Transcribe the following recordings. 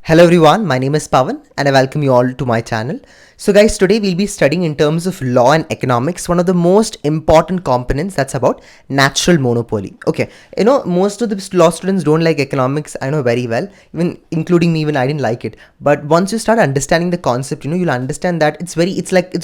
Hello everyone, my name is Pawan and I welcome you all to my channel. So guys, today we'll be studying in terms of law and economics, one of the most important components that's about natural monopoly. Okay, most of the law students don't like economics, I know very well, even including me, even I didn't like it. But once you start understanding the concept, you'll understand that it's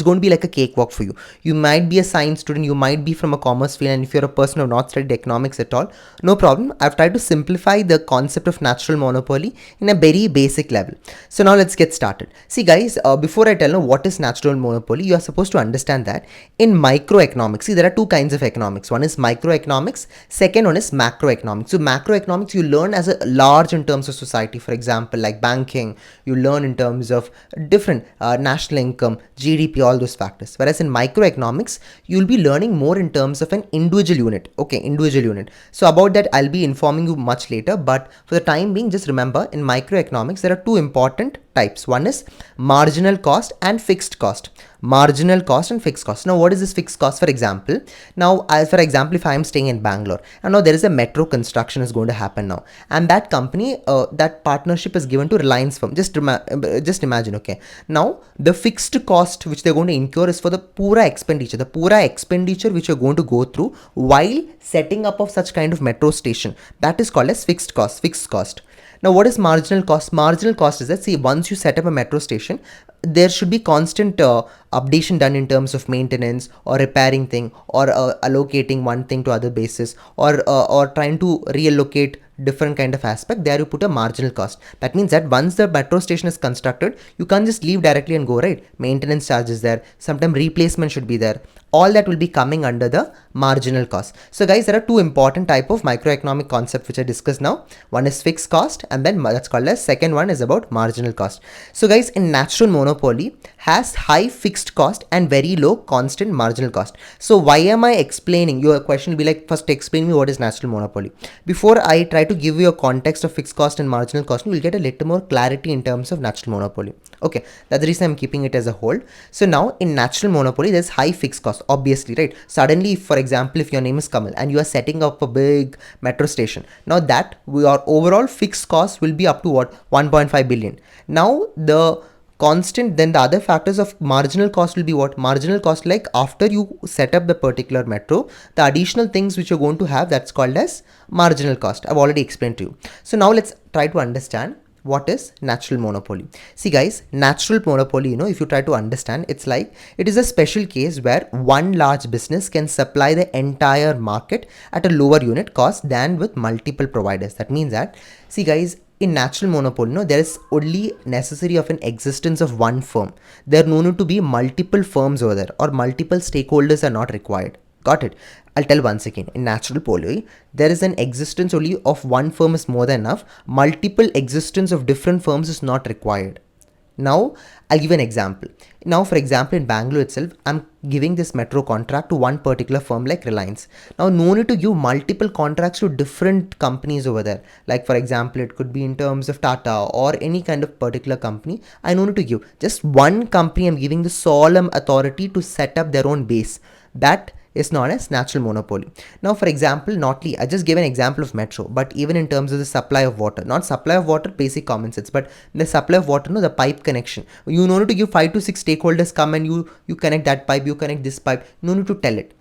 going to be like a cakewalk for you. You might be a science student, you might be from a commerce field, and if you're a person who have not studied economics at all, no problem. I've tried to simplify the concept of natural monopoly in a very basic level. So now let's get started. See guys, before I tell you what is natural monopoly, you are supposed to understand that in microeconomics, see there are two kinds of economics. One is microeconomics, second one is macroeconomics. So macroeconomics you learn as a large in terms of society, for example like banking, you learn in terms of different national income, GDP, all those factors. Whereas in microeconomics, you'll be learning more in terms of an individual unit. Okay, individual unit. So about that I'll be informing you much later, but for the time being, just remember in microeconomics there are two important types. One is marginal cost and fixed cost. Marginal cost and fixed cost. Now what is this fixed cost? For example, if I am staying in Bangalore and now there is a metro construction is going to happen now, and that company, that partnership is given to Reliance firm. Just imagine. Okay, now the fixed cost which they're going to incur is for the pura expenditure which you're going to go through while setting up of such kind of metro station. That is called as fixed cost. Now, what is marginal cost? Marginal cost is that, see, once you set up a metro station, there should be constant updation done in terms of maintenance or repairing thing, or allocating one thing to other bases, or trying to reallocate different kind of aspect. There you put a marginal cost. That means that once the metro station is constructed, you can't just leave directly and go, right? Maintenance charges there, sometimes replacement should be there. All that will be coming under the marginal cost. So guys, there are two important type of microeconomic concept which I discussed now. One is fixed cost, and then that's called as second one is about marginal cost. So guys, in natural monopoly has high fixed cost and very low constant marginal cost. So why am I explaining? Your question will be like, first explain me what is natural monopoly. Before I try to give you a context of fixed cost and marginal cost, you will get a little more clarity in terms of natural monopoly. Okay, that's the reason I'm keeping it as a whole. So now in natural monopoly, there's high fixed cost, obviously, right? Suddenly, for example, if your name is Kamal and you are setting up a big metro station, now that your overall fixed cost will be up to what? 1.5 billion. Now the constant, then the other factors of marginal cost will be what? Marginal cost, like after you set up the particular metro, the additional things which you're going to have, that's called as marginal cost. I've already explained to you. So now let's try to understand what is natural monopoly. See guys, natural monopoly, if you try to understand, it's like it is a special case where one large business can supply the entire market at a lower unit cost than with multiple providers. That means that, see guys, in natural monopoly, there is only necessary of an existence of one firm. There no need to be multiple firms over there, or multiple stakeholders are not required. Got it? I'll tell once again. In natural poly, there is an existence only of one firm is more than enough. Multiple existence of different firms is not required. Now, I'll give an example. Now, for example, in Bangalore itself, I'm giving this metro contract to one particular firm like Reliance. Now, no need to give multiple contracts to different companies over there. Like, for example, it could be in terms of Tata or any kind of particular company. I no need to give. Just one company I'm giving the solemn authority to set up their own base. That is known as natural monopoly. Now, for example, I just gave an example of metro, but even in terms of the supply of water, not supply of water, basic common sense, but the supply of water, the pipe connection. You no need to give 5 to 6 stakeholders come and you connect that pipe, you connect this pipe. No need to tell it.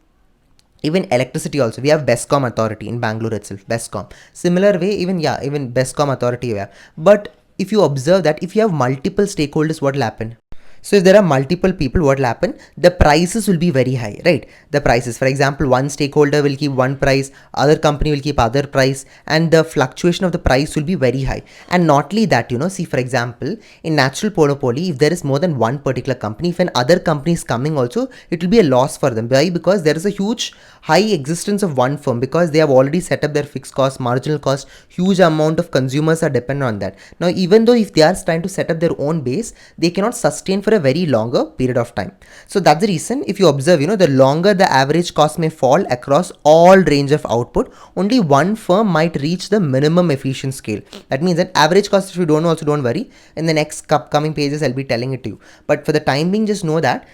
Even electricity also, we have BESCOM authority in Bangalore itself, BESCOM. Similar way, even BESCOM authority we have. But if you observe that if you have multiple stakeholders, what will happen? So if there are multiple people, what will happen? The prices will be very high, right? The prices, for example, one stakeholder will keep one price, other company will keep other price, and the fluctuation of the price will be very high. And not only that, see, for example, in natural monopoly, if there is more than one particular company, if an other company is coming also, it will be a loss for them. Why? Because there is a huge high existence of one firm, because they have already set up their fixed cost, marginal cost, huge amount of consumers are dependent on that. Now, even though if they are trying to set up their own base, they cannot sustain for for a very longer period of time. So that's the reason, if you observe, the longer the average cost may fall across all range of output, only one firm might reach the minimum efficient scale. That means that average cost, if you don't know, also don't worry. In the next coming pages, I'll be telling it to you. But for the time being, just know that,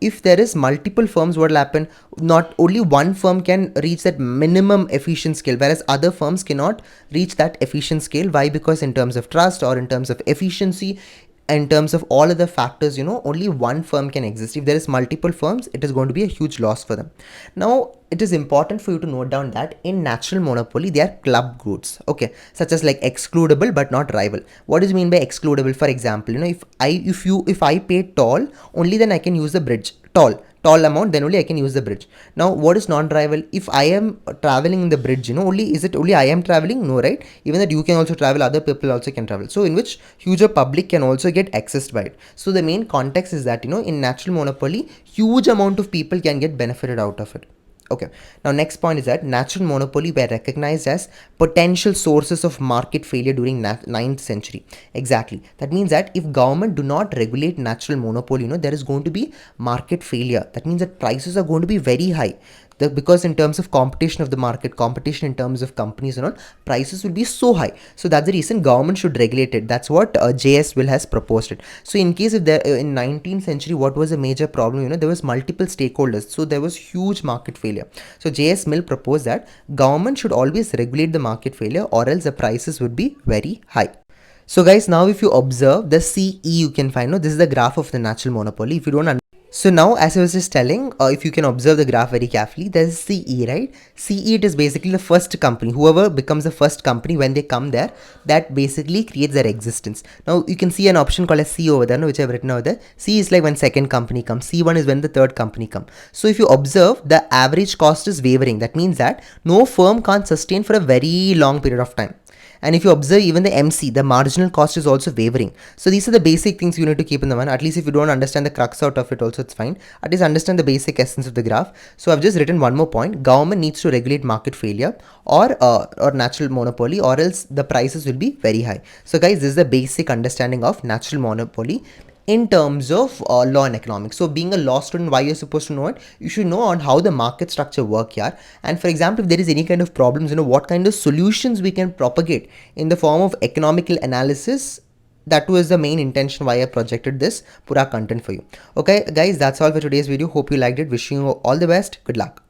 if there is multiple firms, what will happen? Not only one firm can reach that minimum efficient scale, whereas other firms cannot reach that efficient scale. Why? Because in terms of trust or in terms of efficiency, in terms of all other factors, only one firm can exist. If there is multiple firms, it is going to be a huge loss for them. Now, it is important for you to note down that in natural monopoly, they are club goods, okay, such as like excludable but not rival. What does it mean by excludable? For example, if I pay toll, only then I can use the bridge. Toll amount, then only I can use the bridge. Now, what is non-rival? If I am traveling in the bridge, is it only I am traveling? No, right? Even that you can also travel, other people also can travel. So in which huge public can also get accessed by it. So the main context is that, in natural monopoly, huge amount of people can get benefited out of it. Okay, now next point is that natural monopoly were recognized as potential sources of market failure during 9th century. Exactly. That means that if government do not regulate natural monopoly, there is going to be market failure. That means that prices are going to be very high. Because in terms of competition of the market, competition in terms of companies and all, prices will be so high. So that's the reason government should regulate it. That's what JS Will has proposed it. So in case if there in 19th century, what was a major problem? There was multiple stakeholders, so there was huge market failure. So JS Mill proposed that government should always regulate the market failure, or else the prices would be very high. So guys, now if you observe the CE, you can find, this is the graph of the natural monopoly. If you don't So now, as I was just telling, if you can observe the graph very carefully, there's CE, right? CE, it is basically the first company. Whoever becomes the first company when they come there, that basically creates their existence. Now, you can see an option called as C over there, which I've written over there. C is like when second company comes. C1 is when the third company comes. So if you observe, the average cost is wavering. That means that no firm can't sustain for a very long period of time. And if you observe even the MC, the marginal cost is also wavering. So these are the basic things you need to keep in the mind. At least if you don't understand the crux out of it also, it's fine. At least understand the basic essence of the graph. So I've just written one more point. Government needs to regulate market failure or natural monopoly, or else the prices will be very high. So guys, this is the basic understanding of natural monopoly in terms of law and economics. So being a law student, why you're supposed to know it? You should know on how the market structure work here. And for example, if there is any kind of problems, what kind of solutions we can propagate in the form of economical analysis. That was the main intention why I projected this pura content for you. Okay guys, that's all for today's video. Hope you liked it. Wishing you all the best. Good luck.